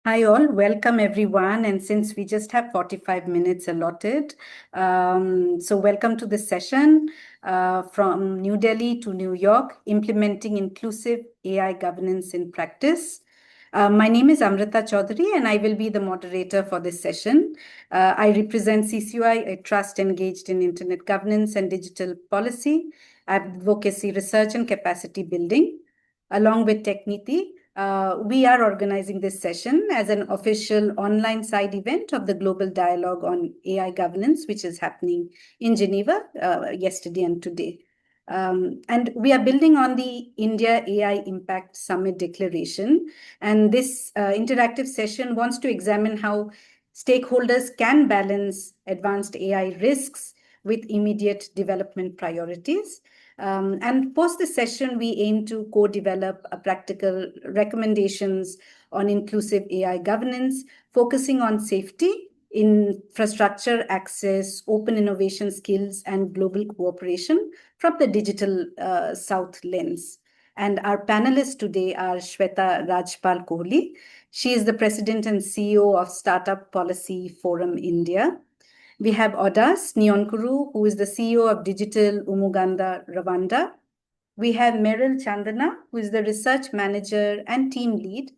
Hi all, welcome everyone. And since we just have 45 minutes allotted, so welcome to this session from New Delhi to New York, implementing inclusive AI governance in practice. My name is Amrita Chaudhary and I will be the moderator for this session. I represent CCUI, a trust engaged in internet governance and digital policy, advocacy research and capacity building. Along with Techniti, we are organizing this session as an official online side event of the Global Dialogue on AI Governance, which is happening in Geneva yesterday and today. And we are building on the India AI Impact Summit Declaration. And this interactive session wants to examine how stakeholders can balance advanced AI risks with immediate development priorities. And post this session, we aim to co-develop practical recommendations on inclusive AI governance, focusing on safety, infrastructure access, open innovation skills, and global cooperation from the digital South lens. And our panelists today are Shweta Rajpal Kohli. She is the President and CEO of Startup Policy Forum India. We have Odas Nyonkuru, who is the CEO of Digital Umuganda Rwanda. We have Meryl Chandana, who is the Research Manager and Team Lead,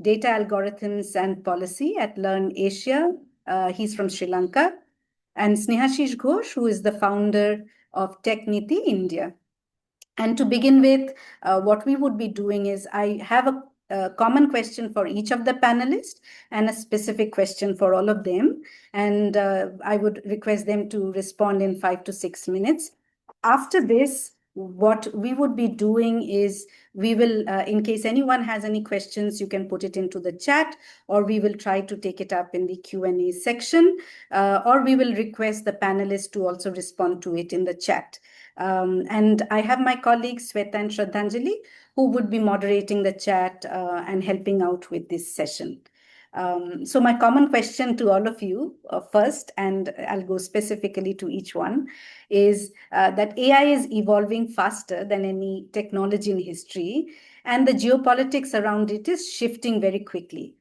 Data Algorithms and Policy at Learn Asia. He's from Sri Lanka. And Snehashish Ghosh, who is the founder of Techniti India. And to begin with, what we would be doing is I have a common question for each of the panelists and a specific question for all of them. And I would request them to respond in 5 to 6 minutes. After this, what we would be doing is we will, in case anyone has any questions, you can put it into the chat, or we will try to take it up in the Q&A section, or we will request the panelists to also respond to it in the chat. And I have my colleagues, Sweta and Shraddhanjali, who would be moderating the chat and helping out with this session. So my common question to all of you first, and I'll go specifically to each one, is that AI is evolving faster than any technology in history, and the geopolitics around it is shifting very quickly.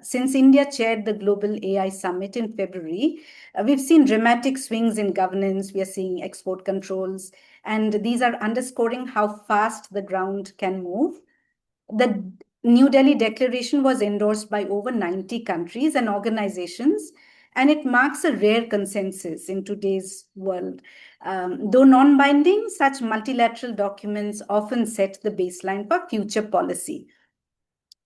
Since India chaired the Global AI Summit in February, we've seen dramatic swings in governance. We are seeing export controls, and these are underscoring how fast the ground can move. The New Delhi Declaration was endorsed by over 90 countries and organizations, and it marks a rare consensus in today's world. Though non-binding, such multilateral documents often set the baseline for future policy.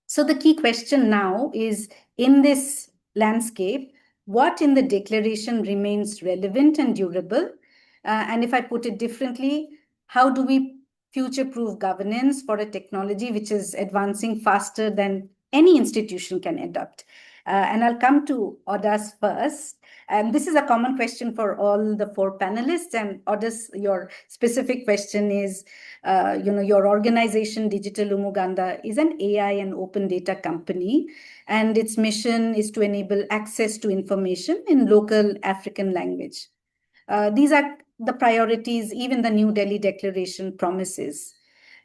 So the key question now is, in this landscape, what in the declaration remains relevant and durable? And if I put it differently, how do we future-proof governance for a technology which is advancing faster than any institution can adopt? And I'll come to Odas first. And this is a common question for all the four panelists. And Odas, your specific question is, your organization, Digital Umuganda, is an AI and open data company, and its mission is to enable access to information in local African language. These are the priorities even the New Delhi Declaration promises.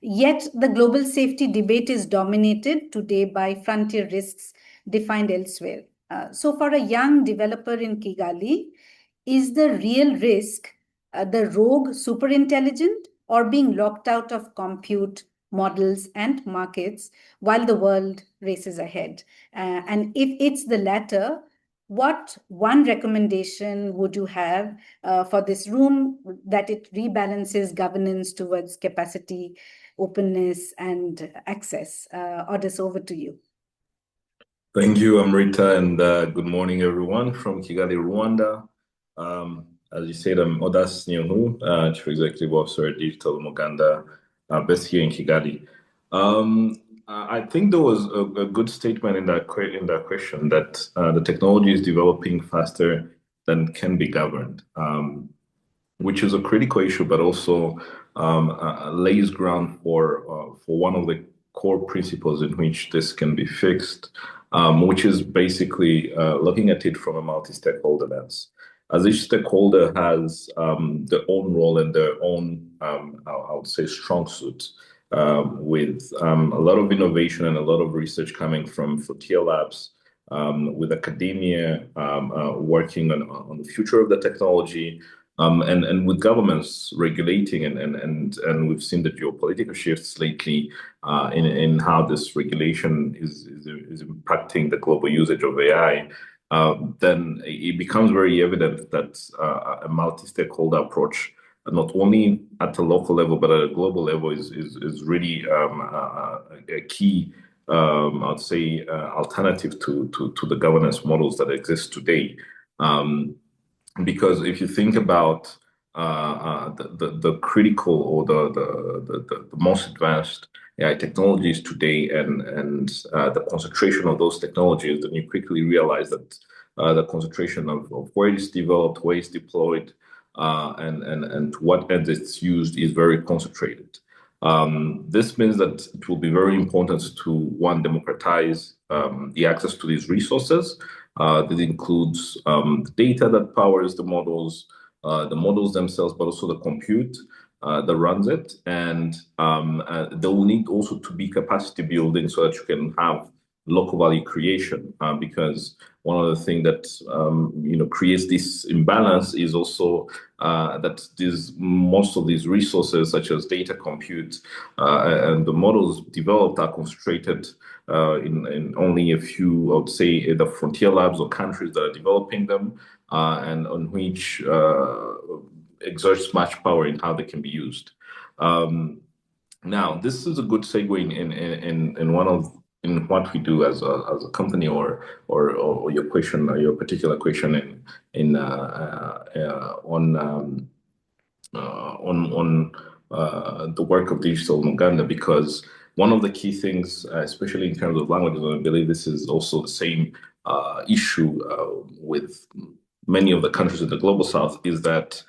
Yet the global safety debate is dominated today by frontier risks defined elsewhere. So for a young developer in Kigali, is the real risk the rogue superintelligent or being locked out of compute models and markets while the world races ahead? And if it's the latter, what one recommendation would you have for this room that it rebalances governance towards capacity, openness, and access? Odas, over to you. Thank you, Amrita, and good morning, everyone from Kigali, Rwanda. As you said, I'm Odas Nyonhu, Chief Executive Officer at Digital Umuganda, based here in Kigali. I think there was a good statement in that question that the technology is developing faster than can be governed, which is a critical issue, but also lays ground for one of the core principles in which this can be fixed, which is basically looking at it from a multi-stakeholder lens. As each stakeholder has their own role and their own, I would say, strong suit. with a lot of innovation and a lot of research coming from frontier labs, with academia working on the future of the technology, and with governments regulating, and we've seen the geopolitical shifts lately in how this regulation is impacting the global usage of AI. Then it becomes very evident that a multi-stakeholder approach, not only at the local level but at a global level, is really a key, I'd say, alternative to the governance models that exist today. Because if you think about the critical or the most advanced AI technologies today, and the concentration of those technologies, then you quickly realize that the concentration of where it's developed, where it's deployed, and to what end it's used is very concentrated. This means that it will be very important to, one, democratize the access to these resources. This includes the data that powers the models themselves, but also the compute that runs it. And there will need also to be capacity building so that you can have local value creation, because one of the things that creates this imbalance is also that most of these resources, such as data, compute, and the models developed, are concentrated in only a few, I would say, the frontier labs or countries that are developing them, and on which exerts much power in how they can be used. Now, this is a good segue in what we do as a company, or your question, or your particular question on the work of Digital Umuganda, because one of the key things, especially in terms of languages, and I believe this is also the same issue with many of the countries in the global south, is that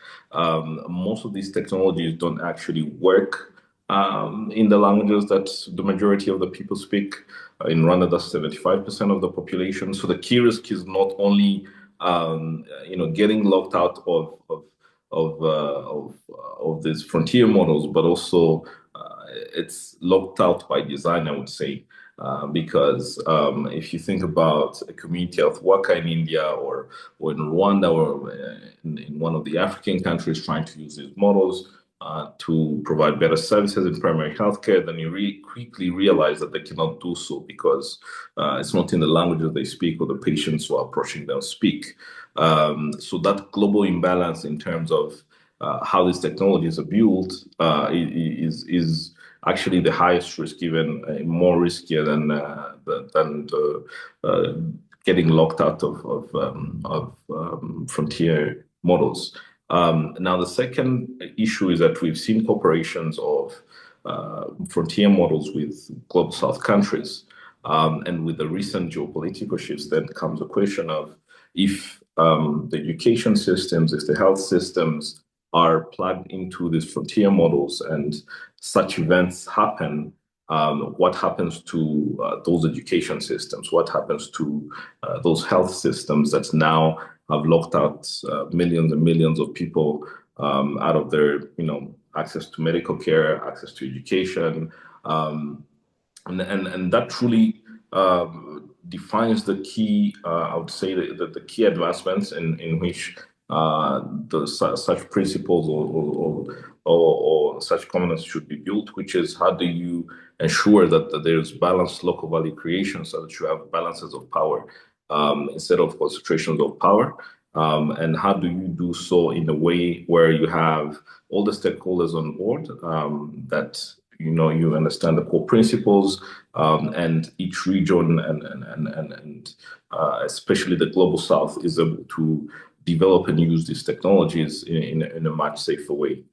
most of these technologies don't actually work in the languages that the majority of the people speak. In Rwanda, that's 75% of the population. So the key risk is not only getting locked out of these frontier models, but also it's locked out by design, I would say. Because if you think about a community of worker in India or in Rwanda, or in one of the African countries trying to use these models to provide better services in primary healthcare, then you quickly realize that they cannot do so because it's not in the language that they speak or the patients who are approaching them speak. So that global imbalance in terms of how these technologies are built is actually the highest risk, even more riskier than getting locked out of frontier models. Now, the second issue is that we've seen corporations of frontier models with global south countries. And with the recent geopolitical shifts, then comes the question of if the education systems, if the health systems are plugged into these frontier models and such events happen, what happens to those education systems? What happens to those health systems that now have locked out millions and millions of people out of their, access to medical care, access to education, and that truly defines the key, I would say, the key advancements in which such principles or such covenants should be built, which is how do you ensure that there's balanced local value creation so that you have balances of power instead of concentrations of power. And how do you do so in a way where you have all the stakeholders on board, that you understand the core principles, and each region and especially the global south is able to develop and use these technologies in a much safer way.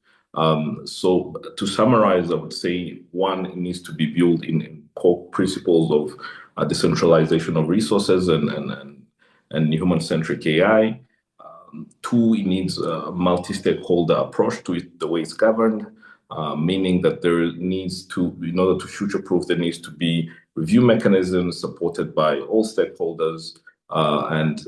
So to summarize, I would say, one, it needs to be built in core principles of decentralization of resources and human-centric AI. Two, it needs a multi-stakeholder approach to it, the way it's governed, meaning that there needs to, in order to future-proof, there needs to be review mechanisms supported by all stakeholders, and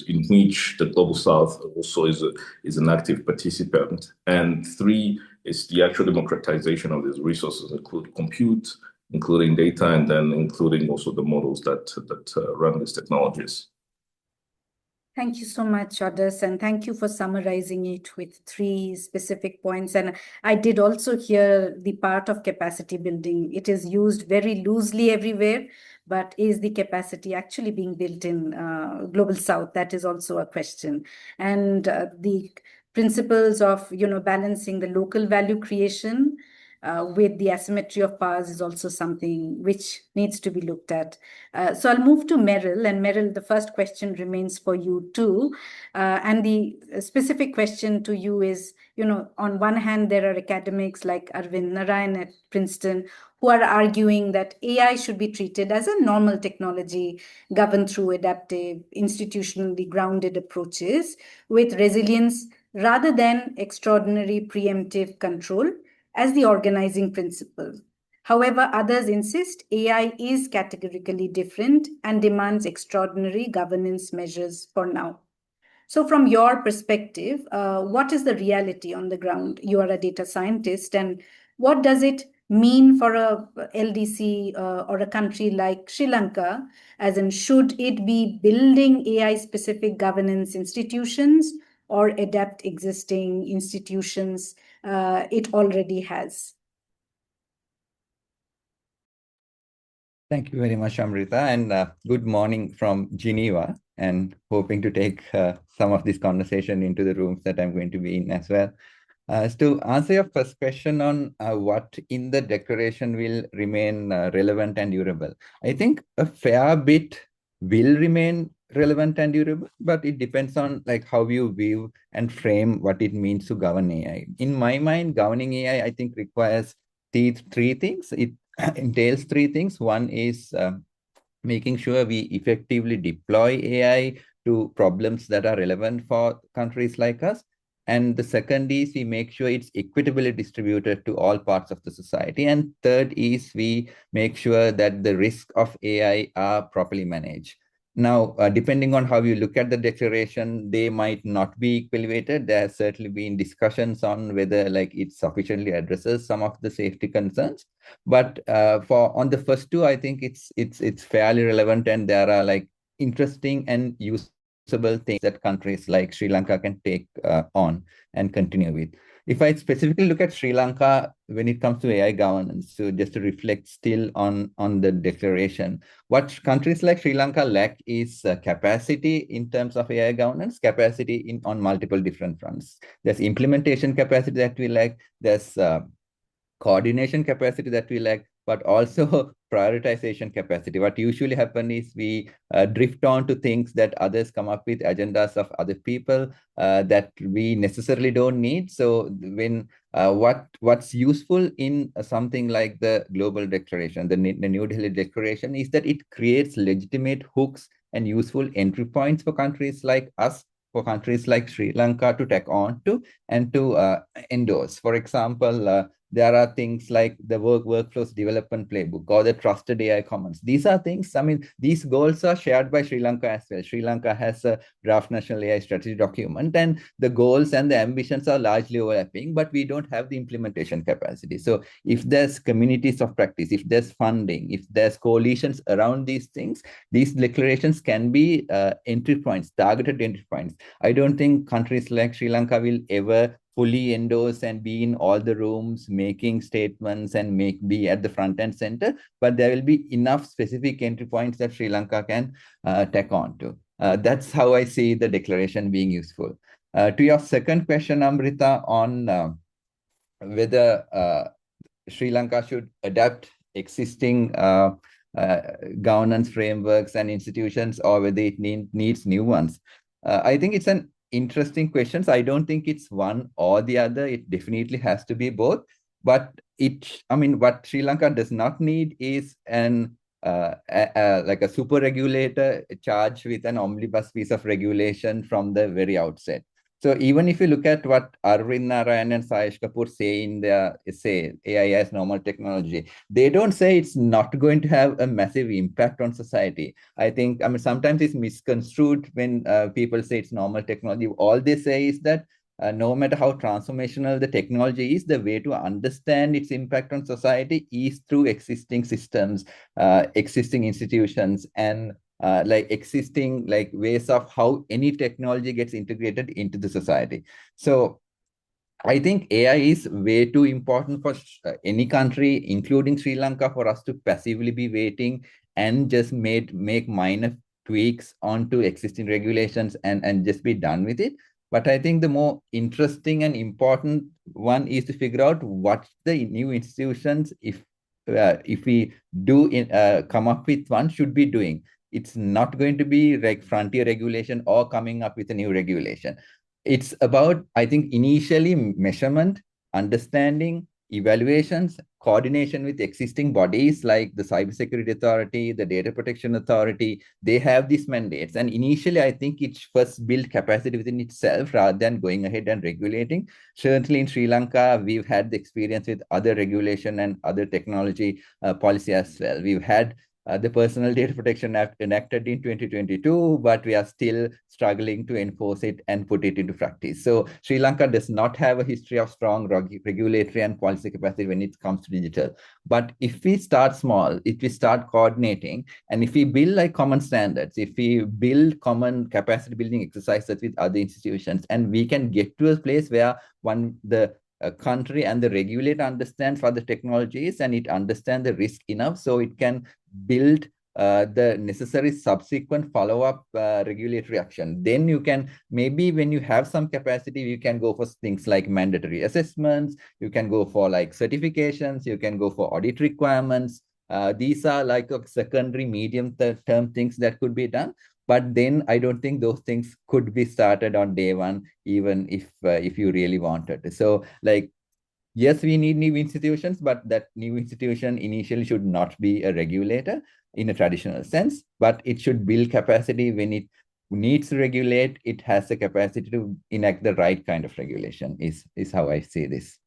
in which the Global South also is an active participant. And three is the actual democratization of these resources, include compute, including data, and then including also the models that run these technologies. Thank you so much, Odas, and thank you for summarizing it with three specific points. And I did also hear the part of capacity building. It is used very loosely everywhere, but is the capacity actually being built in Global South? That is also a question. And the principles of, balancing the local value creation with the asymmetry of powers is also something which needs to be looked at. So I'll move to Meryl, and Meryl, the first question remains for you too. And the specific question to you is, on one hand, there are academics like Arvind Narayan at Princeton who are arguing that AI should be treated as a normal technology governed through adaptive, institutionally grounded approaches with resilience rather than extraordinary preemptive control as the organizing principle. However, others insist AI is categorically different and demands extraordinary governance measures for now. So from your perspective, what is the reality on the ground? You are a data scientist, and what does it mean for a LDC or a country like Sri Lanka? As in, should it be building AI-specific governance institutions or adapt existing institutions it already has? Thank you very much, Amrita, and good morning from Geneva, and hoping to take some of this conversation into the rooms that I'm going to be in as well. To answer your first question on what in the declaration will remain relevant and durable, I think a fair bit will remain relevant and durable, but it depends on how you view and frame what it means to govern AI. In my mind, governing AI, I think, requires three things. It entails three things. One is making sure we effectively deploy AI to problems that are relevant for countries like us. And the second is we make sure it's equitably distributed to all parts of the society. And third is we make sure that the risk of AI are properly managed. Now, depending on how you look at the declaration, they might not be equally weighted. There has certainly been discussions on whether it sufficiently addresses some of the safety concerns. But on the first two, I think it's fairly relevant, and there are interesting and usable things that countries like Sri Lanka can take on and continue with. If I specifically look at Sri Lanka when it comes to AI governance, so just to reflect still on the declaration, what countries like Sri Lanka lack is capacity in terms of AI governance, capacity on multiple different fronts. There's implementation capacity that we lack, there's coordination capacity that we lack, but also prioritization capacity. What usually happens is we drift on to things that others come up with, agendas of other people that we necessarily don't need. So when what's useful in something like the Global Declaration, the New Delhi Declaration, is that it creates legitimate hooks and useful entry points for countries like us, for countries like Sri Lanka to take on to and to endorse. For example, there are things like the workflows development playbook or the trusted AI commons. These are things, these goals are shared by Sri Lanka as well. Sri Lanka has a draft national AI strategy document, and the goals and the ambitions are largely overlapping, but we don't have the implementation capacity. So if there's communities of practice, if there's funding, if there's coalitions around these things, these declarations can be entry points, targeted entry points. I don't think countries like Sri Lanka will ever fully endorse and be in all the rooms making statements and be at the front and center, but there will be enough specific entry points that Sri Lanka can take on to. That's how I see the declaration being useful. To your second question, Amrita, on whether Sri Lanka should adapt existing governance frameworks and institutions or whether it needs new ones. I think it's an interesting questions. I don't think it's one or the other. It definitely has to be both. But what Sri Lanka does not need is like a super regulator charged with an omnibus piece of regulation from the very outset. So even if you look at what Arvind Narayan and Sayesh Kapoor say in their essay, AI as normal technology, they don't say it's not going to have a massive impact on society. I mean, sometimes it's misconstrued when people say it's normal technology. All they say is that no matter how transformational the technology is, the way to understand its impact on society is through existing systems, existing institutions, and like existing like ways of how any technology gets integrated into the society. So I think AI is way too important for any country, including Sri Lanka, for us to passively be waiting and just make minor tweaks onto existing regulations and just be done with it. But I think the more interesting and important one is to figure out what the new institutions, if we do come up with one, should be doing. It's not going to be like frontier regulation or coming up with a new regulation. It's about, I think, initially measurement, understanding, evaluations, coordination with existing bodies like the Cybersecurity Authority, the Data Protection Authority. They have these mandates. And initially, I think it first built capacity within itself rather than going ahead and regulating. Certainly in Sri Lanka, we've had the experience with other regulation and other technology policy as well. We've had the Personal Data Protection Act enacted in 2022, but we are still struggling to enforce it and put it into practice. So Sri Lanka does not have a history of strong regulatory and policy capacity when it comes to digital. But if we start small, if we start coordinating, and if we build like common standards, if we build common capacity building exercises with other institutions, and we can get to a place where the country and the regulator understands what the technology is and it understands the risk enough so it can build the necessary subsequent follow-up regulatory action. Then you can, maybe when you have some capacity, you can go for things like mandatory assessments, you can go for like certifications, you can go for audit requirements. These are like a secondary medium-term things that could be done. But then I don't think those things could be started on day one, even if you really wanted to. So like, yes, we need new institutions, but that new institution initially should not be a regulator in a traditional sense, but it should build capacity when it needs to regulate. It has the capacity to enact the right kind of regulation is how I see this.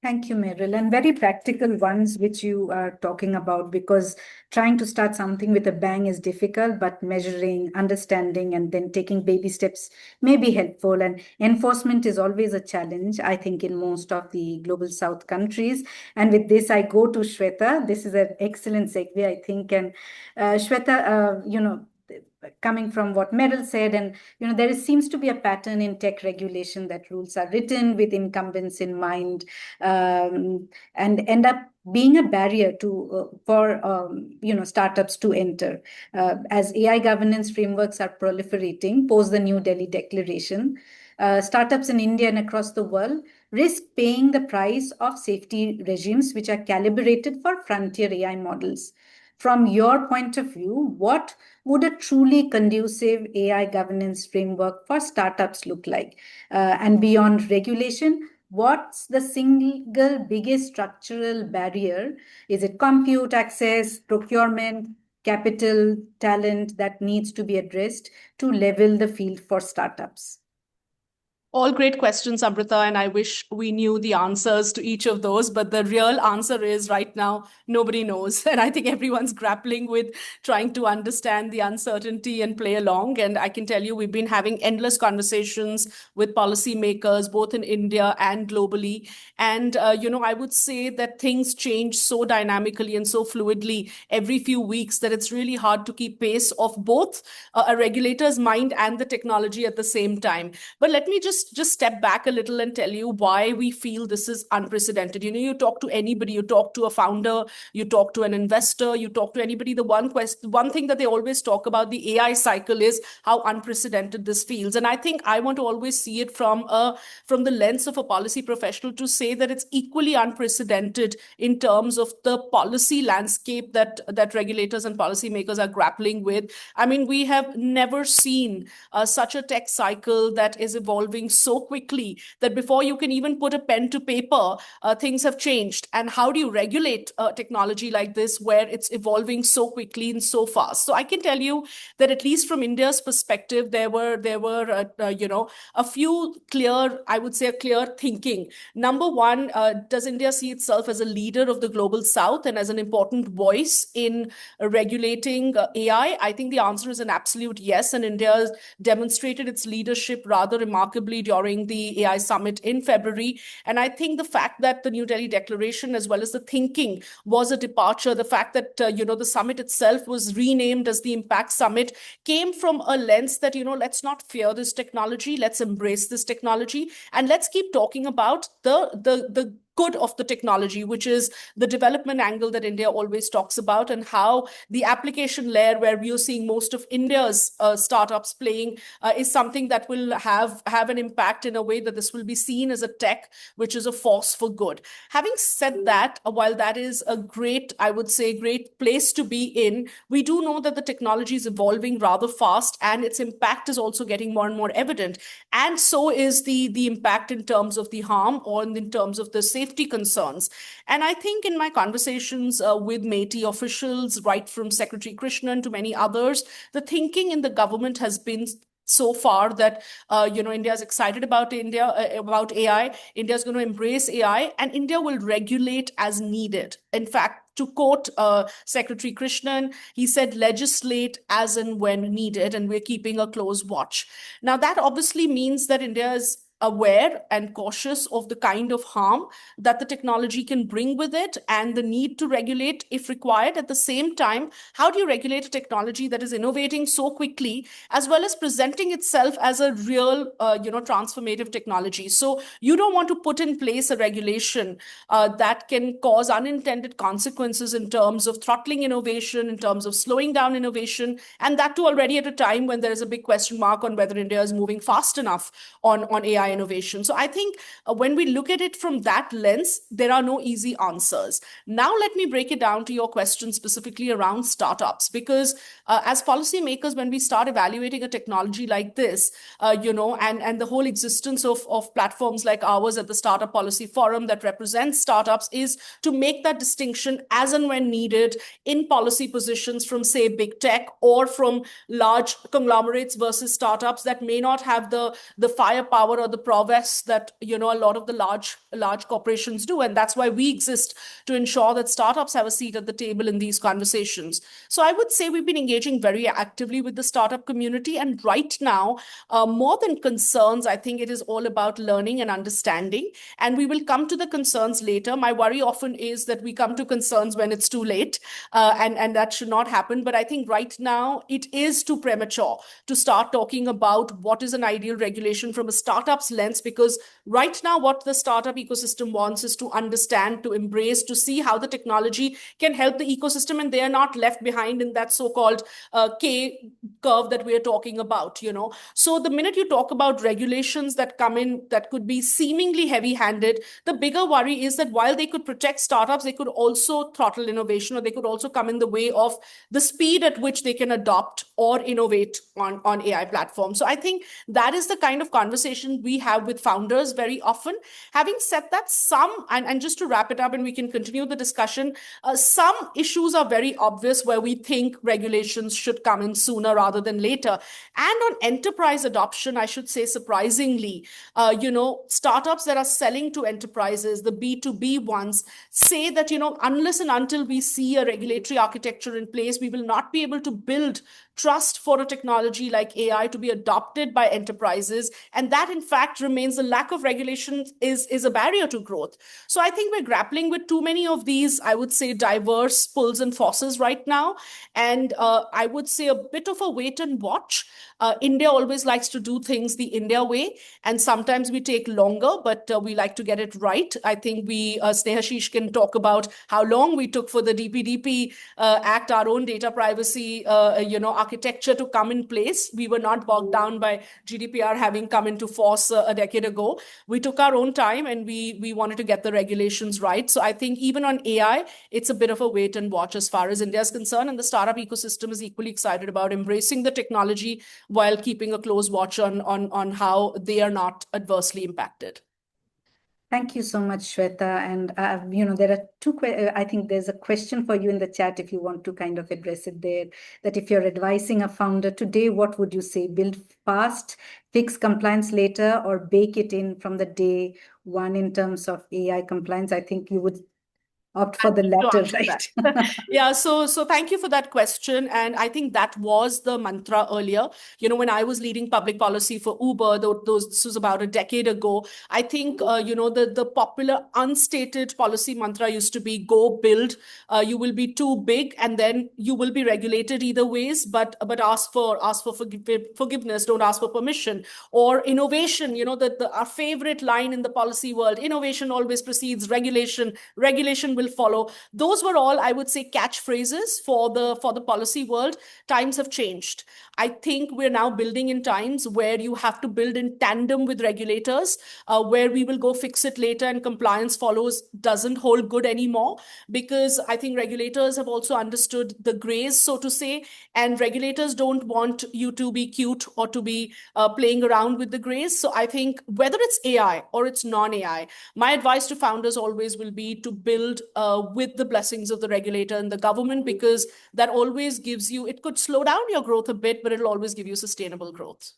Thank you, Meryl. And very practical ones which you are talking about, because trying to start something with a bang is difficult, but measuring, understanding, and then taking baby steps may be helpful. And enforcement is always a challenge, I think, in most of the Global South countries. And with this, I go to Shweta. This is an excellent segue, I think. And Shweta, coming from what Meryl said, and there seems to be a pattern in tech regulation that rules are written with incumbents in mind, and end up being a barrier for startups to enter. As AI governance frameworks are proliferating post the New Delhi Declaration, startups in India and across the world risk paying the price of safety regimes which are calibrated for frontier AI models. From your point of view, what would a truly conducive AI governance framework for startups look like? And beyond regulation, what's the single biggest structural barrier? Is it compute access, procurement, capital, talent that needs to be addressed to level the field for startups? All great questions, Amrita, and I wish we knew the answers to each of those. But the real answer is right now, nobody knows. And I think everyone's grappling with trying to understand the uncertainty and play along. And I can tell you, we've been having endless conversations with policymakers, both in India and globally. And, I would say that things change so dynamically and so fluidly every few weeks that it's really hard to keep pace of both a regulator's mind and the technology at the same time. But let me just step back a little and tell you why we feel this is unprecedented. You talk to anybody, you talk to a founder, you talk to an investor, you talk to anybody, the one thing that they always talk about the AI cycle is how unprecedented this feels. And I think I want to always see it from the lens of a policy professional to say that it's equally unprecedented in terms of the policy landscape that regulators and policymakers are grappling with. I mean, we have never seen such a tech cycle that is evolving evolving so quickly that before you can even put a pen to paper, things have changed. And how do you regulate technology like this where it's evolving so quickly and so fast? So I can tell you that at least from India's perspective, there were a few clear, I would say, a clear thinking. Number one, does India see itself as a leader of the global South and as an important voice in regulating AI? I think the answer is an absolute yes, and India has demonstrated its leadership rather remarkably during the AI summit in February. And I think the fact that the New Delhi Declaration, as well as the thinking, was a departure, the fact that the summit itself was renamed as the Impact Summit, came from a lens that, let's not fear this technology, let's embrace this technology, and let's keep talking about the good of the technology, which is the development angle that India always talks about, and how the application layer, where we are seeing most of India's startups playing, is something that will have an impact in a way that this will be seen as a tech which is a force for good. Having said that, while that is a great, I would say, great place to be in, we do know that the technology is evolving rather fast, and its impact is also getting more and more evident. And so is the impact in terms of the harm or in terms of the safety concerns. And I think in my conversations with MeitY officials, right from Secretary Krishnan to many others, the thinking in the government has been so far that India is excited about AI. India is going to embrace AI, and India will regulate as needed. In fact, to quote Secretary Krishnan, he said, legislate as and when needed, and we're keeping a close watch. Now, that obviously means that India is aware and cautious of the kind of harm that the technology can bring with it and the need to regulate if required. At the same time, how do you regulate a technology that is innovating so quickly, as well as presenting itself as a real, transformative technology? So you don't want to put in place a regulation that can cause unintended consequences in terms of throttling innovation, in terms of slowing down innovation, and that too already at a time when there is a big question mark on whether India is moving fast enough on AI innovation. So I think when we look at it from that lens, there are no easy answers. Now, let me break it down to your question specifically around startups, because as policymakers, when we start evaluating a technology like this, and the whole existence of platforms like ours at the Startup Policy Forum that represents startups is to make that distinction as and when needed in policy positions from, say, big tech or from large conglomerates versus startups that may not have the firepower or the prowess that a lot of the large corporations do. And that's why we exist, to ensure that startups have a seat at the table in these conversations. So I would say we've been engaging very actively with the startup community, and right now, more than concerns, I think it is all about learning and understanding, and we will come to the concerns later. My worry often is that we come to concerns when it's too late, and that should not happen. But I think right now it is too premature to start talking about what is an ideal regulation from a startup's lens, because right now what the startup ecosystem wants is to understand, to embrace, to see how the technology can help the ecosystem, and they are not left behind in that so-called K curve that we are talking about. So the minute you talk about regulations that come in that could be seemingly heavy-handed, the bigger worry is that while they could protect startups, they could also throttle innovation, or they could also come in the way of the speed at which they can adopt or innovate on AI platforms. So I think that is the kind of conversation we have with founders very often. Having said that, and just to wrap it up and we can continue the discussion, some issues are very obvious where we think regulations should come in sooner rather than later. And on enterprise adoption, I should say, surprisingly, startups that are selling to enterprises, the B2B ones, say that, unless and until we see a regulatory architecture in place, we will not be able to build trust for a technology like AI to be adopted by enterprises. And that, in fact, remains the lack of regulation is a barrier to growth. So I think we're grappling with too many of these, I would say, diverse pulls and forces right now. And I would say a bit of a wait and watch. India always likes to do things the India way, and sometimes we take longer, but we like to get it right. I think Snehashish can talk about how long we took for the DPDP Act, our own data privacy, architecture to come in place. We were not bogged down by GDPR having come into force a decade ago. We took our own time and we wanted to get the regulations right. So I think even on AI, it's a bit of a wait and watch as far as India is concerned. And the startup ecosystem is equally excited about embracing the technology while keeping a close watch on how they are not adversely impacted. Thank you so much, Shweta. And there are I think there's a question for you in the chat if you want to kind of address it there. That if you're advising a founder today, what would you say? Build fast, fix compliance later, or bake it in from the day one in terms of AI compliance? I think you would opt for the latter, right? Yeah, so thank you for that question. And I think that was the mantra earlier. When I was leading public policy for Uber, this was about a decade ago. I think, the popular unstated policy mantra used to be go build, you will be too big and then you will be regulated either ways, but ask for forgiveness, don't ask for permission. Or innovation, our favorite line in the policy world, innovation always precedes regulation will follow. Those were all, I would say, catchphrases for the policy world. Times have changed. I think we're now building in times where you have to build in tandem with regulators, where we will go fix it later and compliance follows doesn't hold good anymore, because I think regulators have also understood the grays, so to say, and regulators don't want you to be cute or to be playing around with the grays. So I think whether it's AI or it's non-AI, my advice to founders always will be to build with the blessings of the regulator and the government, because that always gives you, it could slow down your growth a bit, but it'll always give you sustainable growth.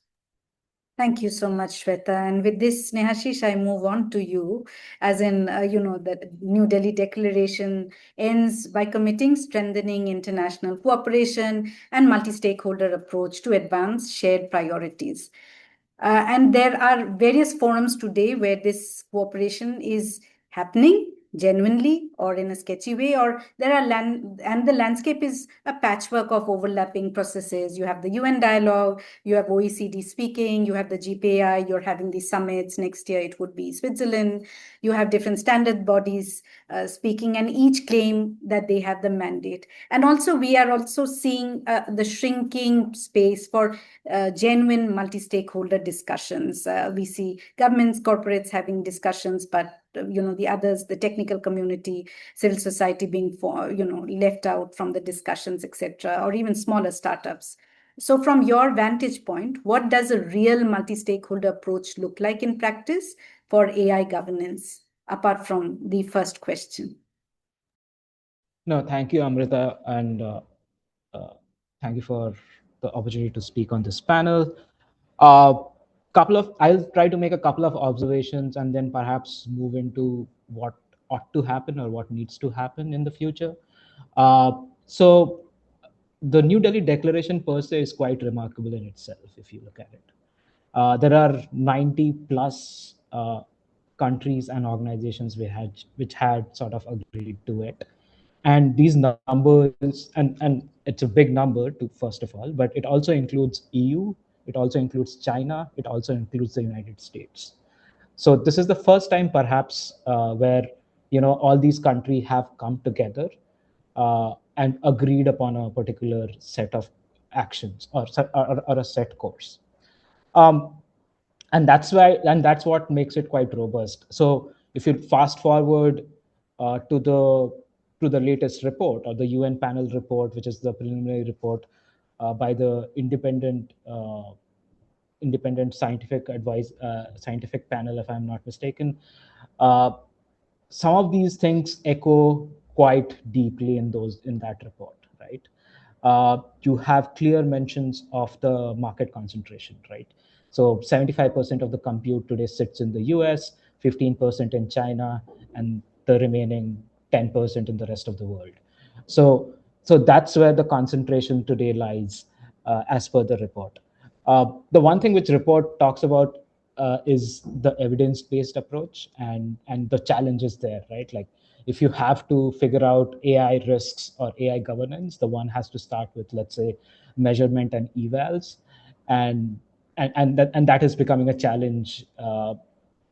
Thank you so much, Shweta. And with this, Snehashish, I move on to you. As in, the New Delhi Declaration ends by committing strengthening international cooperation and multi-stakeholder approach to advance shared priorities. And there are various forums today where this cooperation is happening genuinely or in a sketchy way, or there are and the landscape is a patchwork of overlapping processes. You have the UN dialogue, you have OECD speaking, you have the GPAI, you're having these summits. Next year it would be Switzerland. You have different standard bodies speaking, and each claim that they have the mandate. And also we are also seeing the shrinking space for genuine multi-stakeholder discussions. We see governments, corporates having discussions, but the others, the technical community, civil society being left out from the discussions, etc., or even smaller startups. So from your vantage point, what does a real multi-stakeholder approach look like in practice for AI governance, apart from the first question? No, thank you, Amrita, and thank you for the opportunity to speak on this panel. I'll try to make a couple of observations and then perhaps move into what ought to happen or what needs to happen in the future. So the New Delhi Declaration per se is quite remarkable in itself, if you look at it. There are 90 plus countries and organizations which had sort of agreed to it. And these numbers, and it's a big number first of all, but it also includes EU, it also includes China, it also includes the United States. So this is the first time perhaps where all these countries have come together and agreed upon a particular set of actions or a set course. And that's what makes it quite robust. So if you fast forward to the latest report, or the UN panel report, which is the preliminary report by the independent scientific panel, if I'm not mistaken, some of these things echo quite deeply in that report, right? You have clear mentions of the market concentration, right? So 75% of the compute today sits in the US, 15% in China, and the remaining 10% in the rest of the world. So that's where the concentration today lies, as per the report. The one thing which report talks about is the evidence-based approach and the challenges there, right? Like if you have to figure out AI risks or AI governance, the one has to start with, let's say, measurement and evals, and that is becoming a challenge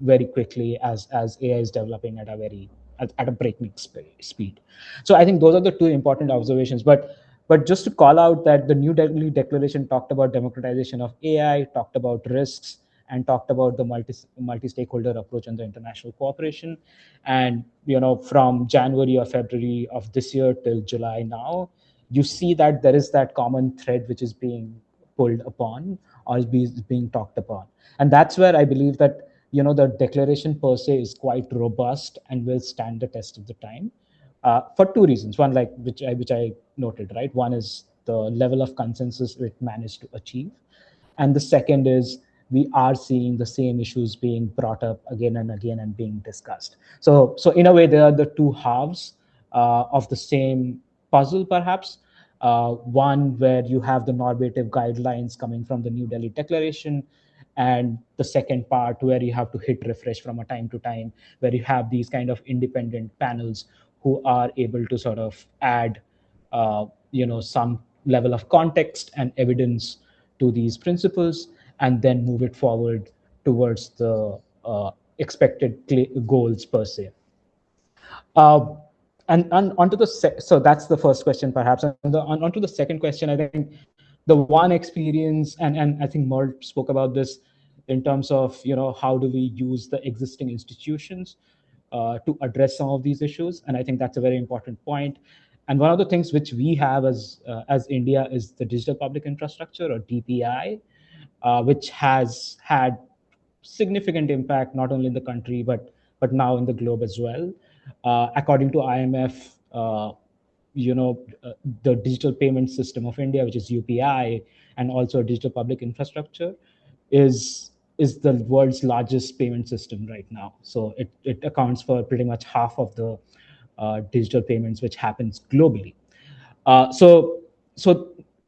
very quickly as AI is developing at a breakneck speed. So I think those are the two important observations. But But just to call out that the New Delhi Declaration talked about democratization of AI, talked about risks, and talked about the multi-stakeholder approach and the international cooperation. And from January or February of this year till July now, you see that there is that common thread which is being pulled upon or is being talked upon. And that's where I believe that the declaration per se is quite robust and will stand the test of the time. For two reasons. One, like which I noted, right? One is the level of consensus it managed to achieve, and the second is we are seeing the same issues being brought up again and again and being discussed. So in a way, they are the two halves of the same puzzle, perhaps. One where you have the normative guidelines coming from the New Delhi Declaration, and the second part where you have to hit refresh from a time to time, where you have these kind of independent panels who are able to sort of add some level of context and evidence to these principles and then move it forward towards the expected goals per se. And onto the so that's the first question, perhaps. And onto the second question, I think the one experience, and I think Mert spoke about this in terms of how do we use the existing institutions to address some of these issues, and I think that's a very important point. And one of the things which we have as India is the Digital Public Infrastructure, or DPI, which has had significant impact not only in the country but now in the globe as well. According to IMF, the digital payment system of India, which is UPI, and also digital public infrastructure, is the world's largest payment system right now. So it accounts for pretty much half of the digital payments which happens globally. So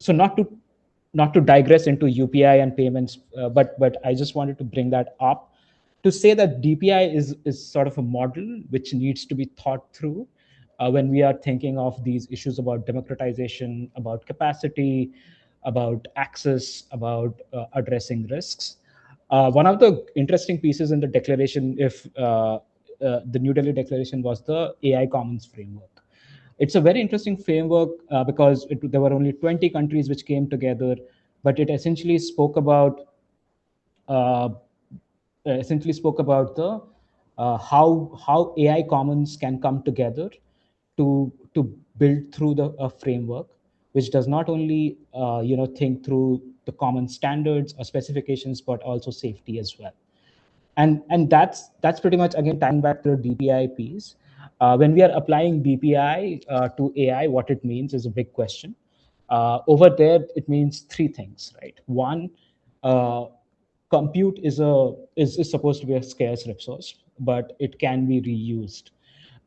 not to digress into UPI and payments, but I just wanted to bring that up to say that DPI is sort of a model which needs to be thought through when we are thinking of these issues about democratization, about capacity, about access, about addressing risks. One of the interesting pieces in the declaration, if the New Delhi Declaration, was the AI Commons framework. It's a very interesting framework because there were only 20 countries which came together, but it essentially spoke about the how AI Commons can come together to build through a framework which does not only think through the common standards or specifications, but also safety as well. And that's pretty much, again, tying back to the DPI piece. When we are applying DPI to AI, what it means is a big question. Over there, it means three things, right? One, compute is supposed to be a scarce resource, but it can be reused,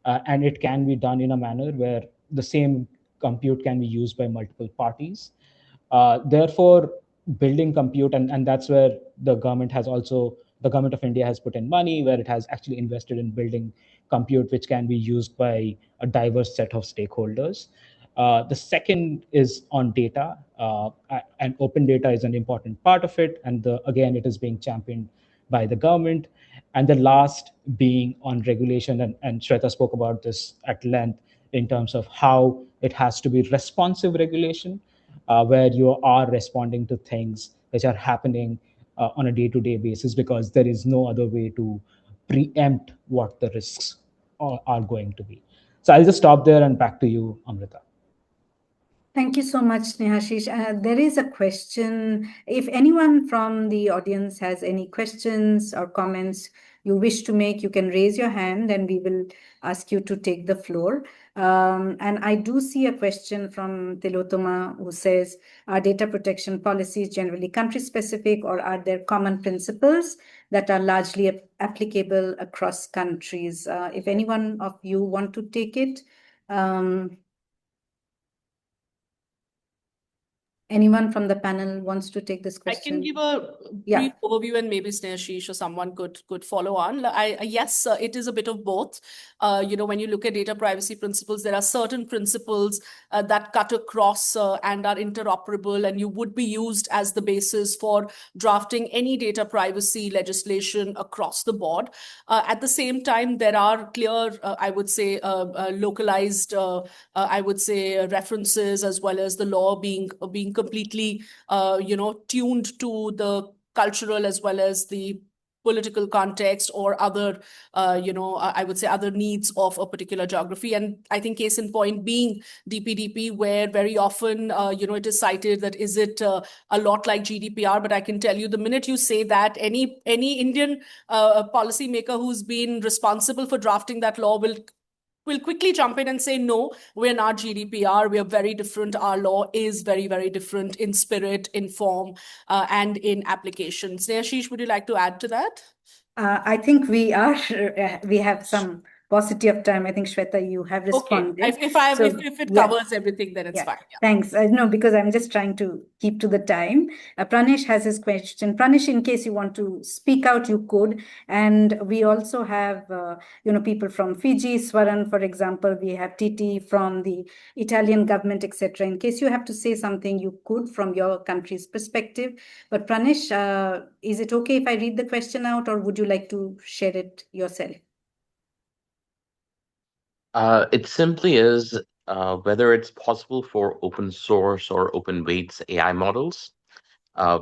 and it can be done in a manner where the same compute can be used by multiple parties. Therefore, building compute, and that's where the government of India has put in money, where it has actually invested in building compute which can be used by a diverse set of stakeholders. The second is on data, and open data is an important part of it, and again, it is being championed by the government. And the last being on regulation, and Shweta spoke about this at length in terms of how it has to be responsive regulation, where you are responding to things which are happening on a day-to-day basis, because there is no other way to preempt what the risks are going to be. So I'll just stop there and back to you, Amrita. Thank you so much, Snehashish. There is a question. If anyone from the audience has any questions or comments you wish to make, you can raise your hand and we will ask you to take the floor. And I do see a question from Tilotoma who says, are data protection policies generally country-specific, or are there common principles that are largely applicable across countries? If anyone of you want to take it. Anyone from the panel wants to take this I can question? give a brief overview, and maybe Snehashish or someone could follow on. Yes, it is a bit of both. When you look at data privacy principles, there are certain principles that cut across and are interoperable, and you would be used as the basis for drafting any data privacy legislation across the board. At the same time, there are clear, I would say, localized, I would say, references, as well as the law being completely tuned to the cultural as well as the political context or other, I would say, other needs of a particular geography. And I think case in point being DPDP, where very often, it is cited that is it a lot like GDPR? But I can tell you, the minute you say that, any Indian policymaker who's been responsible for drafting that law will quickly jump in and say, no, we're not GDPR. We are very different. Our law is very, very different in spirit, in form, and in application. Snehashish, would you like to add to that? I think we have some paucity of time. I think, Shweta, you have responded. Okay. If it covers everything, then it's fine. Yeah. Thanks. No, because I'm just trying to keep to the time. Pranesh has his question. Pranesh, in case you want to speak out, you could. And we also have, people from Fiji, Swaran, for example. We have Titi from the Italian government, etc. In case you have to say something, you could from your country's perspective. But Pranesh, is it okay if I read the question out, or would you like to share it yourself? It simply is whether it's possible for open source or open weights AI models,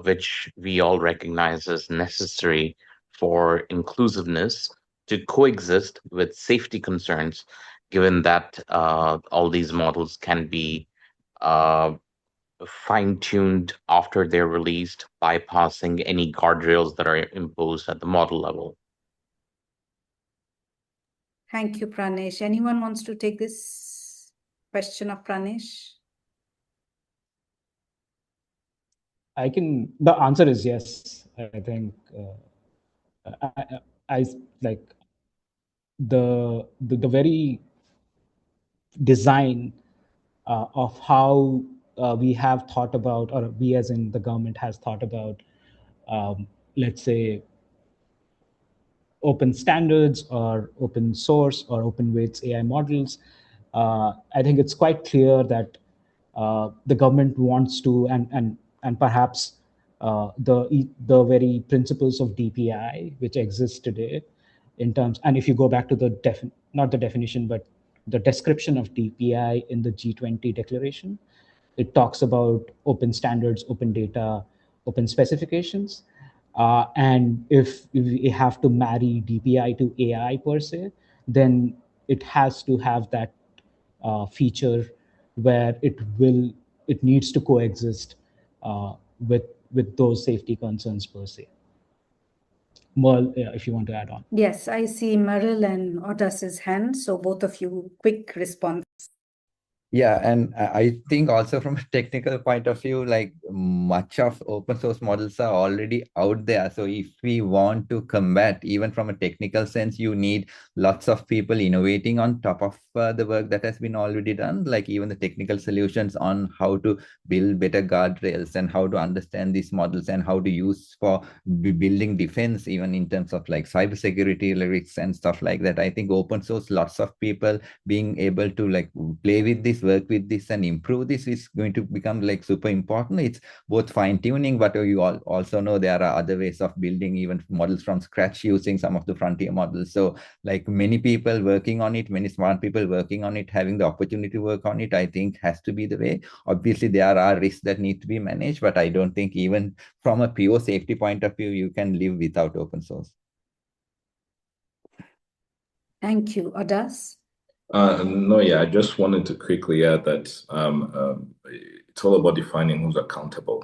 which we all recognize as necessary for inclusiveness, to coexist with safety concerns, given that all these models can be fine-tuned after they're released, bypassing any guardrails that are imposed at the model level. Thank you, Pranesh. Anyone wants to take this question of Pranesh? The answer is yes. I think I like the very design of how we have thought about, or we as in the government has thought about, let's say, open standards or open source or open weights AI models. I think it's quite clear that the government wants to, and perhaps the very principles of DPI which exist today, in terms, and if you go back to not the definition, but the description of DPI in the G20 declaration, it talks about open standards, open data, open specifications. And if we have to marry DPI to AI per se, then it has to have that feature where it needs to coexist with those safety concerns per se. Merle, if you want to add on. Yes, I see Merle and Otas's hand. So both of you, quick response. Yeah, and I think also from a technical point of view, like much of open source models are already out there. So if we want to combat, even from a technical sense, you need lots of people innovating on top of the work that has been already done, like even the technical solutions on how to build better guardrails and how to understand these models and how to use for building defense, even in terms of like cybersecurity lyrics and stuff like that. I think open source, lots of people being able to like play with this, work with this and improve this is going to become like super important. It's both fine-tuning, but you also know there are other ways of building even models from scratch using some of the frontier models. So like many people working on it, many smart people working on it, having the opportunity to work on it, I think has to be the way. Obviously there are risks that need to be managed, but I don't think even from a pure safety point of view you can live without open source. Thank you. Otas? No, yeah, I just wanted to quickly add that it's all about defining who's accountable.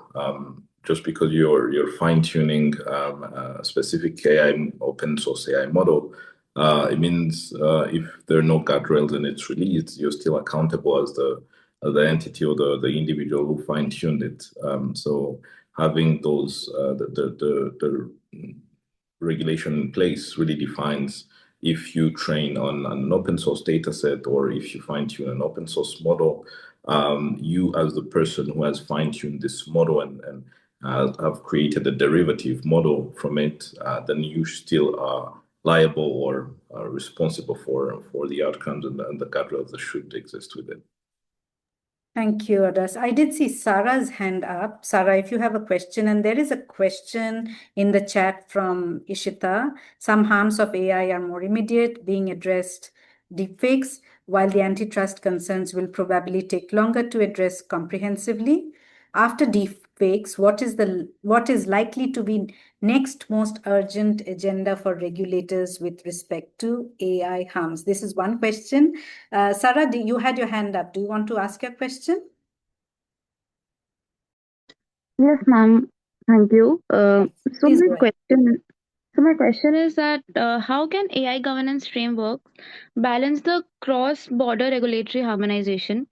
Just because you're fine-tuning a specific AI, open source AI model, it means if there are no guardrails in its release, you're still accountable as the entity or the individual who fine-tuned it. So having those the regulation in place really defines if you train on an open source data set or if you fine tune an open source model, you as the person who has fine-tuned this model and have created a derivative model from it, then you still are liable or responsible for the outcomes and the guardrails that should exist with it. Thank you, Odas. I did see Sarah's hand up. Sarah, if you have a question, and there is a question in the chat from Ishita. Some harms of AI are more immediate, being addressed deepfakes, while the antitrust concerns will probably take longer to address comprehensively. After deepfakes, what is likely to be next most urgent agenda for regulators with respect to AI harms? This is one question. Sarah, you had your hand up. Do you want to ask your question? Yes, ma'am. Thank you. Please go ahead. My question is that how can AI governance framework balance the cross-border regulatory harmonization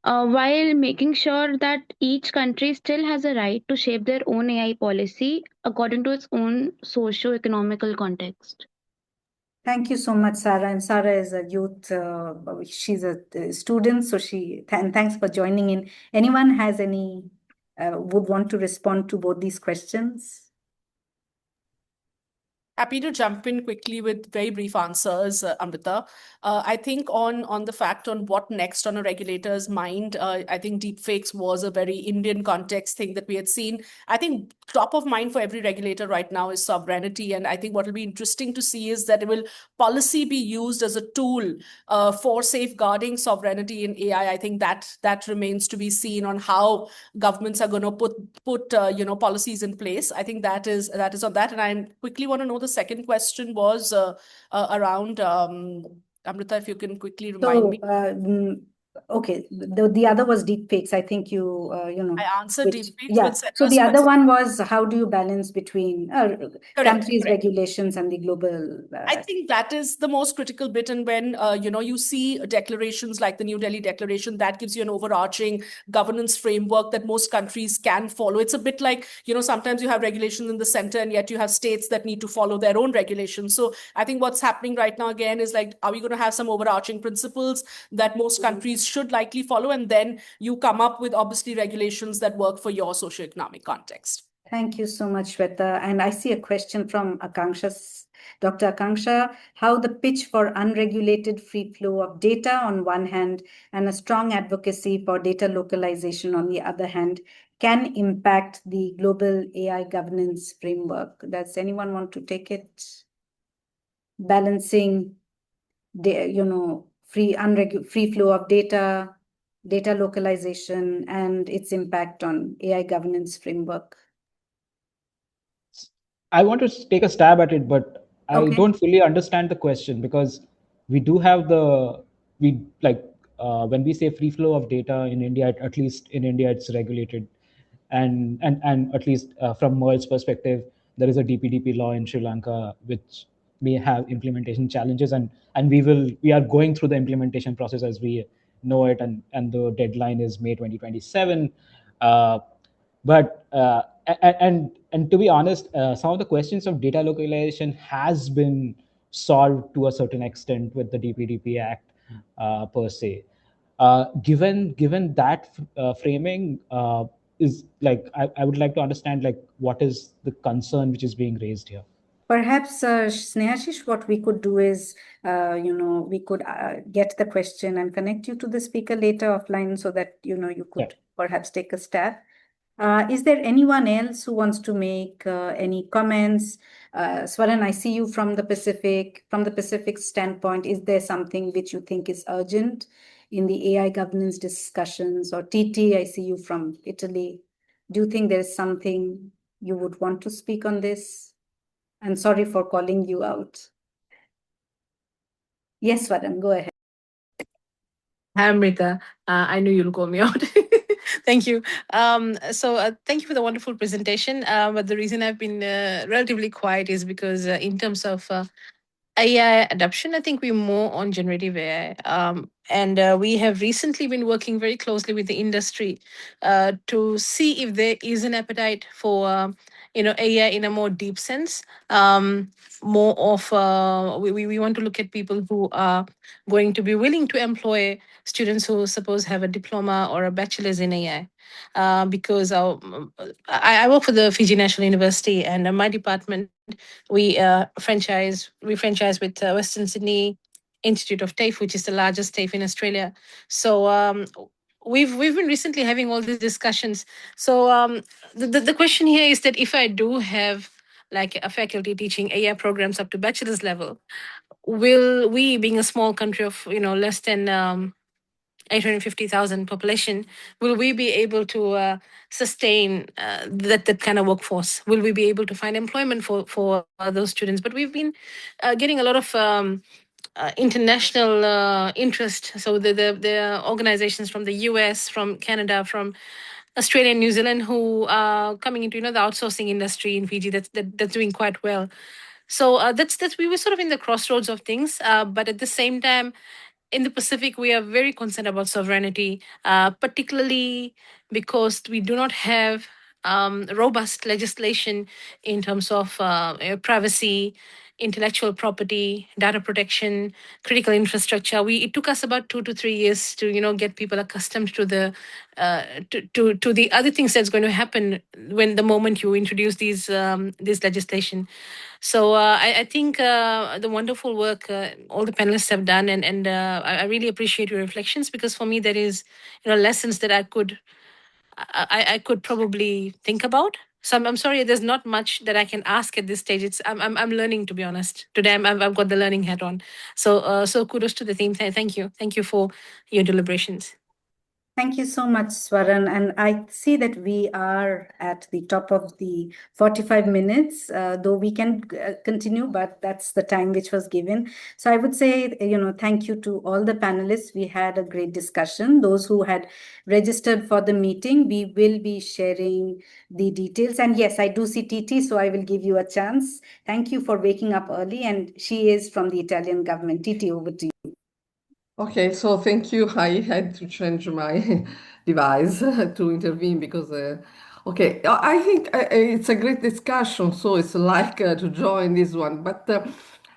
while making sure that each country still has a right to shape their own AI policy according to its own socio-economical context? Thank you so much, Sarah. And Sarah is a youth, she's a student, so and thanks for joining in. Anyone has would want to respond to both these questions? Happy to jump in quickly with very brief answers, Amrita. I think on the fact on what next on a regulator's mind, I think deepfakes was a very Indian context thing that we had seen. I think top of mind for every regulator right now is sovereignty. And I think what will be interesting to see is that will policy be used as a tool for safeguarding sovereignty in AI. I think that remains to be seen on how governments are going to put policies in place. I think that is on that. And I quickly want to know the second question was around Amrita, if you can quickly remind me. Okay, the other was deepfakes. I think I answered deepfakes. Yeah. With So the other one was how do you balance between countries' correct. regulations and the global? I think that is the most critical bit. And when you see declarations like the New Delhi Declaration, that gives you an overarching governance framework that most countries can follow. It's a bit like, sometimes you have regulations in the center and yet you have states that need to follow their own regulations. So I think what's happening right now again is like, are we going to have some overarching principles that most countries should likely follow? And then you come up with obviously regulations that work for your socioeconomic context. Thank you so much, Shweta. And I see a question from Dr. Akanksha, how the pitch for unregulated free flow of data on one hand and a strong advocacy for data localization on the other hand can impact the global AI governance framework. Does anyone want to take it? Balancing free flow of data localization and its impact on AI governance framework. I want to take a stab at it, but I don't fully understand the question, because we do have when we say free flow of data in India, at least in India, it's regulated. And at least from Merl's perspective, there is a DPDP law in Sri Lanka, which may have implementation challenges. And we are going through the implementation process as we know it. And the deadline is May 2027. And to be honest, some of the questions of data localization has been solved to a certain extent with the DPDP Act per se. Given that framing, is like I would like to understand what is the concern which is being raised here. Perhaps, Snehashish, what we could do is, we could get the question and connect you to the speaker later offline so that, you could perhaps take a stab. Is there anyone else who wants to make any comments? Swaran, I see you from the Pacific standpoint. Is there something which you think is urgent in the AI governance discussions? Or TT, I see you from Italy. Do you think there's something you would want to speak on this? And sorry for calling you out. Yes, Swaran, go ahead. Hi, Amrita. I knew you'll call me out. Thank you. Thank you for the wonderful presentation. But the reason I've been relatively quiet is because in terms of AI adoption, I think we're more on generative AI. And we have recently been working very closely with the industry to see if there is an appetite for AI in a more deep sense. More of we want to look at people who are going to be willing to employ students who suppose have a diploma or a bachelor's in AI. Because I work for the Fiji National University, and my department we franchise with Western Sydney Institute of TAFE, which is the largest TAFE in Australia. So we've been recently having all these discussions. So the question here is that if I do have like a faculty teaching AI programs up to bachelor's level, will we, being a small country of less than 850,000 population, will we be able to sustain that kind of workforce? Will we be able to find employment for those students? But we've been getting a lot of international interest. So the organizations from the US, from Canada, from Australia and New Zealand who are coming into the outsourcing industry in Fiji that's doing quite well. So that's we were sort of in the crossroads of things, but at the same time, in the Pacific, we are very concerned about sovereignty, particularly because we do not have robust legislation in terms of privacy, intellectual property, data protection, critical infrastructure. It took us about 2 to 3 years to get people accustomed to the to the other things that's going to happen when the moment you introduce these this legislation. So I think the wonderful work all the panelists have done, and I really appreciate your reflections, because for me there is lessons that I could probably think about. So I'm sorry, there's not much that I can ask at this stage. I'm learning, to be honest. Today I've got the learning hat on. So so kudos to the team. Thank you for your deliberations. Thank you so much, Swaran. And I see that we are at the top of the 45 minutes, though we can continue, but that's the time which was given. So I would say, thank you to all the panelists. We had a great discussion. Those who had registered for the meeting, we will be sharing the details. And yes, I do see Titi, so I will give you a chance. Thank you for waking up early. And she is from the Italian government. Titi, over to you. Okay, so thank you. I had to change my device to intervene because, okay, I think it's a great discussion, so it's like to join this one. But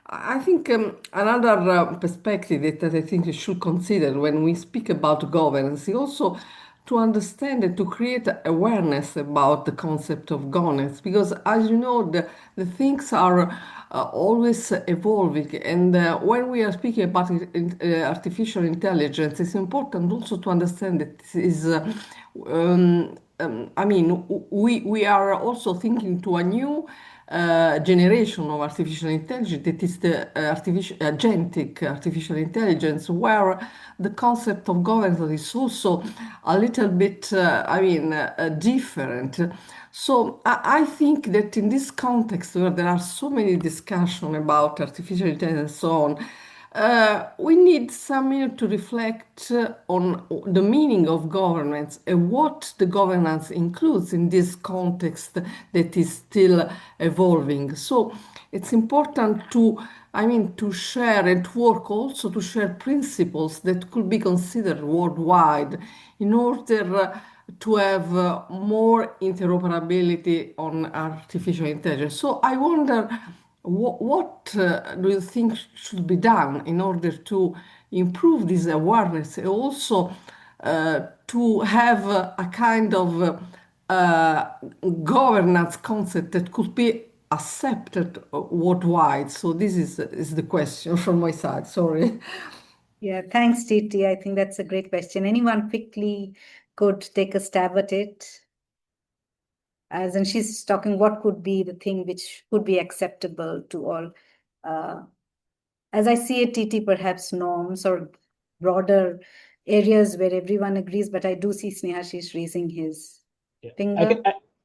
I think another perspective that I think we should consider when we speak about governance is also to understand and to create awareness about the concept of governance, because as you know, the things are always evolving, and when we are speaking about artificial intelligence, it's important also to understand that this is I mean, we are also thinking to a new generation of artificial intelligence, that is the agentic artificial intelligence, where the concept of governance is also a little bit, different. So I think that in this context, where there are so many discussions about artificial intelligence and so on, we need some minute to reflect on the meaning of governance and what the governance includes in this context that is still evolving. So it's important to share and to work also to share principles that could be considered worldwide in order to have more interoperability on artificial intelligence. So I wonder, what do you think should be done in order to improve this awareness and also to have a kind of governance concept that could be accepted worldwide? So this is the question from my side. Sorry. Yeah, thanks, Titi. I think that's a great question. Anyone quickly could take a stab at it? As in, she's talking what could be the thing which could be acceptable to all. As I see it, Titi, perhaps norms or broader areas where everyone agrees, but I do see Snehashish raising his finger.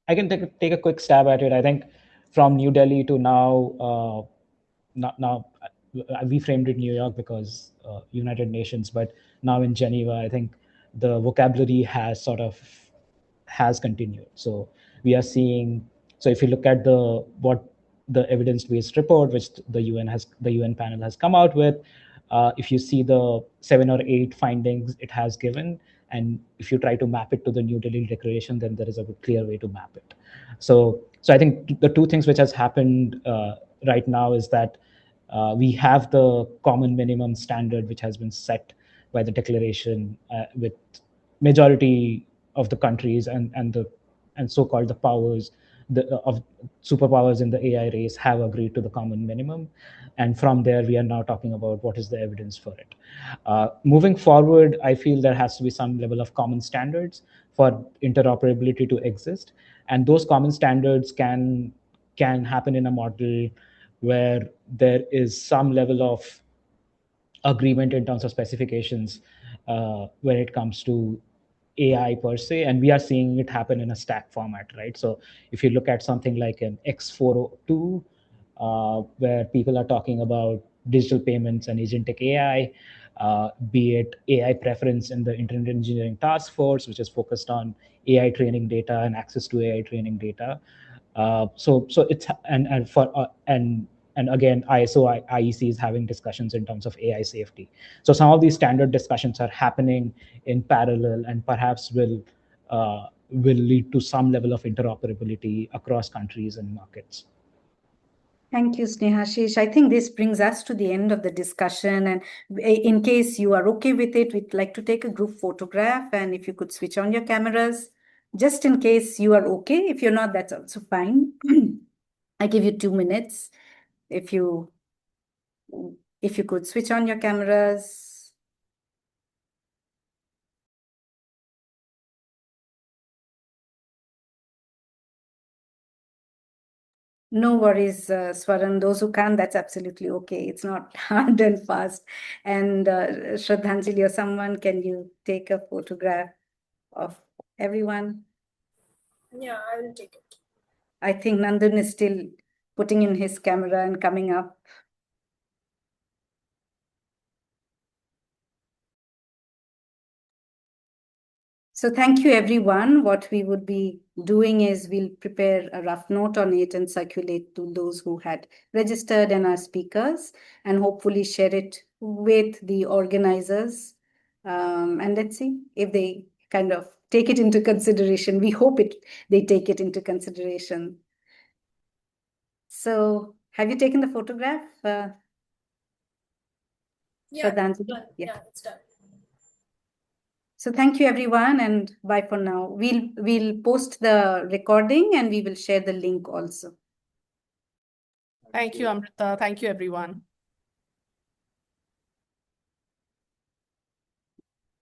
I can take a quick stab at it. I think from New Delhi to now, now we framed it New York because United Nations, but now in Geneva, I think the vocabulary has continued. So we are seeing. So if you look at the evidence-based report which the UN panel has come out with, if you see the 7 or 8 findings it has given, and if you try to map it to the New Delhi Declaration, then there is a clear way to map it. So I think the two things which has happened right now is that we have the common minimum standard which has been set by the declaration, with majority of the countries and so-called the powers of superpowers in the AI race have agreed to the common minimum, and from there we are now talking about what is the evidence for it. Moving forward, I feel there has to be some level of common standards for interoperability to exist, and those common standards can happen in a model where there is some level of agreement in terms of specifications when it comes to AI per se, and we are seeing it happen in a stack format, right? So if you look at something like an X402, where people are talking about digital payments and agentic AI, be it AI preference in the Internet Engineering Task Force, which is focused on AI training data and access to AI training data. So it's and again, ISO IEC is having discussions in terms of AI safety. So some of these standard discussions are happening in parallel, and perhaps will lead to some level of interoperability across countries and markets. Thank you, Snehashish. I think this brings us to the end of the discussion. And in case you are okay with it, we'd like to take a group photograph. And if you could switch on your cameras, just in case you are okay. If you're not, that's also fine. I give you 2 minutes. If you could switch on your cameras. No worries, Swaran. Those who can't, that's absolutely okay. It's not hard and fast. And Shraddhanjali or someone, can you take a photograph of everyone? Yeah, I will take it. I think Nandan is still putting in his camera and coming up. So thank you, everyone. What we would be doing is we'll prepare a rough note on it and circulate to those who had registered and our speakers, and hopefully share it with the organizers. And let's see if they kind of take it into consideration. We hope they take it into consideration. So have you taken the photograph? Yeah, Shraddhanjali? done. Yeah, it's done. So thank you, everyone, and bye for now. We'll post the recording and we will share the link also. Thank you, Amrita. Thank you, everyone.